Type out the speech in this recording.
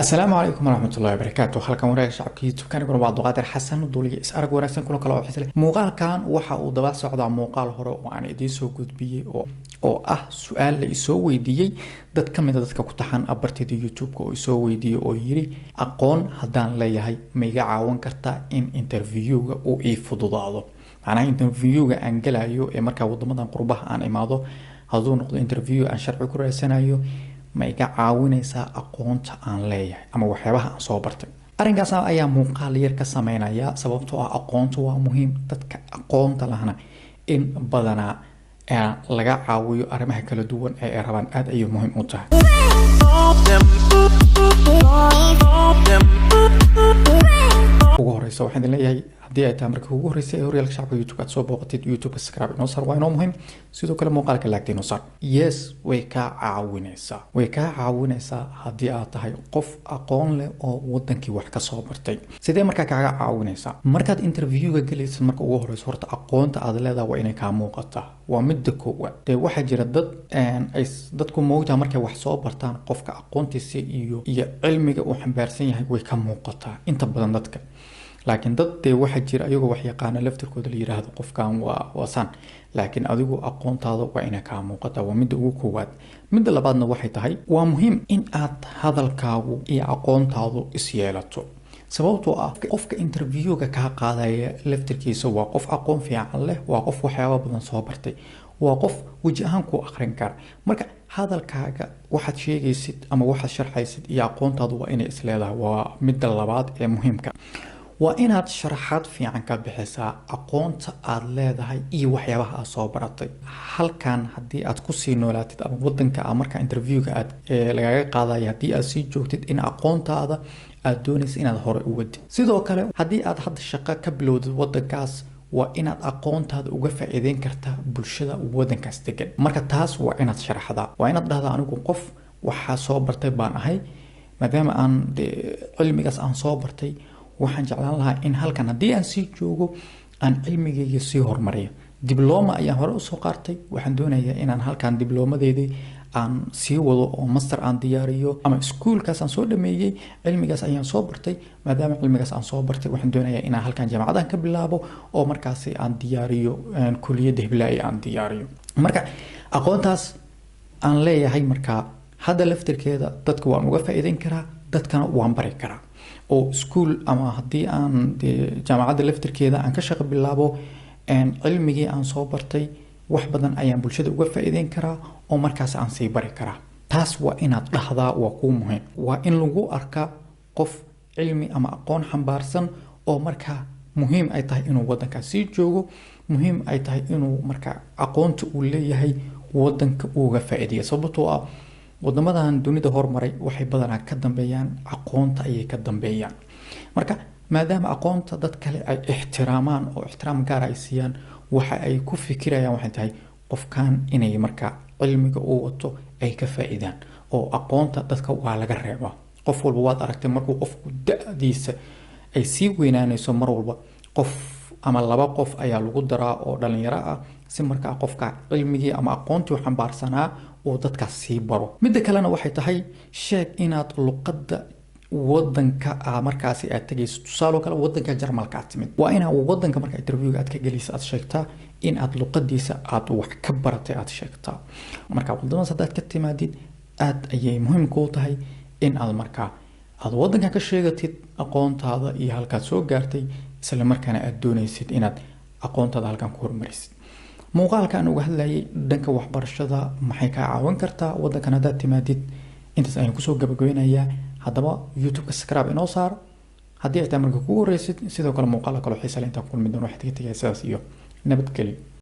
السلام عليكم ورحمة الله وبركاته. halkan waraag shacabka YouTube kan kuna waa Abdulqaadir Xasan duuliye is arag wanaagsan kuna kala waxay muuqaalkan waxa uu daba socdaa muuqaal hore oo aan idin soo gudbiyay oo ah su'aal la isoo weydiiyay dad kamid ah dadka ku taxan abartida YouTube oo isoo weydiiyay oo yiri aqoon hadaan leeyahay ma iga caawin kartaa in interview-ga uu ii fududaado. macnaha interview-ga aan galayo ee marka wadamadan qurbaha aan imaado haduu noqdo interview aan sharci ku raasanayo ma iga caawinaysaa aqoonta aan leeyahay ama waxyaabaha aan soo bartay. arrinkaas ayaa muuqaal yar ka sameynaya sababtoo ah aqoontu waa muhiim dadka aqoonta lahna in badanaa laga caawiyo arrimaha kala duwan ee ay rabaan aad ayay muhiim u tahay. ugu horeysa waxaan leeyahay haddii ay tahay marka ugu horeysa ee horyaalka shacabka YouTube aad soo booqatid YouTube subscribe inoo sar waa inoo muhiim sidoo kale muuqaalka laagtay inoo sar yes way ka caawinaysaa haddii aad tahay qof aqoon leh oo wadankii wax ka soo bartay. sidee markaa kaaga caawinaysaa markaad interview-ga galaysid marka ugu horeysa horta aqoonta aad leedahay waa inay kaa muuqataa waa midda koowaad. waxaa jira dad ay dadku moogtaa markay wax soo bartaan qofka aqoontiisa iyo cilmiga uu xambaarsan yahay way ka muuqataa inta badan dadka. laakiin dad waxa jira ayagoo wax yaqaan laftirkooda la yiraahdo qofkan waa san laakiin adigu aqoontaada waa inay ka muuqataa waa midda ugu koowaad. midda labaadna waxay tahay waa muhiim in aad hadalkaagu iyo aqoontaadu is yeelato sababtoo ah qofka interview-ga ka qaadaya laftirkiisa waa qof aqoon fiican leh waa qof waxyaabo badan soo bartay waa qof waji ahaan ku akhrin kara. marka hadalkaaga waxaad sheegaysid ama waxaad sharxaysid iyo aqoontaadu waa inay is leedahay waa midda labaad ee muhiimka. waa inaad sharaxaad fiican ka bixisaa aqoonta aad leedahay iyo waxyaabaha aad soo baratay. halkan haddii aad ku sii noolaatid ama wadanka marka interview-ga aad lagaga qaadayo haddii aad sii joogtid in aqoontaada aad doonaysa inaad hore u wadid. sidoo kale haddii aad hadda shaqo ka bilowdid wadankaas waa inaad aqoontaada uga faa'iideyn kartaa bulshada wadankaas degan. marka taas waa inaad sharaxdaa waa inaad dhahdaa anigu qof waxaa soo bartay baan ahay maadaama aan cilmigaas aan soo bartay waxaan jeclaan lahaa in halkan haddii aan sii joogo aan cilmigayga sii horumariyo. dibloma ayaan hore usoo qaatay waxaan doonayaa inaan halkan diblomadeedii aan sii wado oo master aan diyaariyo ama iskuulkaas aan soo dhameeyay cilmigaas ayaan soo bartay maadaama cilmigaas aan soo bartay waxaan doonayaa inaan halkan jaamacadan ka bilaabo oo markaas aan diyaariyo kulliyadda hiblaa'i aan diyaariyo. marka aqoontaas aan leeyahay marka hadda laftirkeeda dadka waan uga faa'iideyn karaa dadkana waan bari karaa oo iskuul ama haddii aan jaamacadda laftirkeeda aan ka shaqo bilaabo cilmigii aan soo bartay wax badan ayaan bulshada uga faa'iideyn karaa oo markaas aan sii bari karaa. taas waa inaad dhahdaa waa kuu muhiim waa in lagu arkaa qof cilmi ama aqoon xambaarsan oo markaa muhiim ay tahay inuu wadankaas sii joogo muhiim ay tahay inuu markaa aqoonta uu leeyahay wadanka uga faa'iideeyo sababtoo ah wadamadan dunida hormaray waxay badanaa ka dambeeyaan aqoonta ayay ka dambeeyaan. marka maadaama aqoonta dad kale ay ixtiraamaan oo ixtiraam gaar ay siiyaan waxa ay ku fikirayaan waxay tahay qofkan inay marka cilmiga uu wato ay ka faa'iidaan oo aqoonta dadka waa laga reebaa. qof walba waad aragtay markuu qofku da'diisa ay sii weynaanayso mar walba qof ama laba qof ayaa lagu daraa oo dhalinyaro ah si markaa qofka cilmigii ama aqoontii u xambaarsanaa oo dadkaas sii baro. midda kalena waxay tahay sheeg inaad luqadda wadanka markaasi aad tagayso tusaale kale wadanka Jarmalka aad timid waa inaad wadanka marka interview aad ka galayso aad sheegtaa in aad luqadiisa aad wax ka baratay aad sheegtaa. marka wadamada haddaad ka timaadid aad ayay muhiim ku tahay in aad markaa aad wadanka ka sheegatid aqoontaada iyo halkaad soo gaartay isla markaana aad doonaysid inaad aqoontaada halkan ku horumarisid. muuqaalkan uga hadlayay dhanka waxbarashada maxay ka caawin kartaa wadankan haddaad timaadid intaas ayaan kusoo gabagabeynayaa. haddaba YouTube-ka subscribe inoo saar haddii ay tahay marka kugu horeysid sidoo kale muuqaala kaloo xiisa leh intaan kulmi doono waxaad ka tagay sidaas iyo nabadgelyo.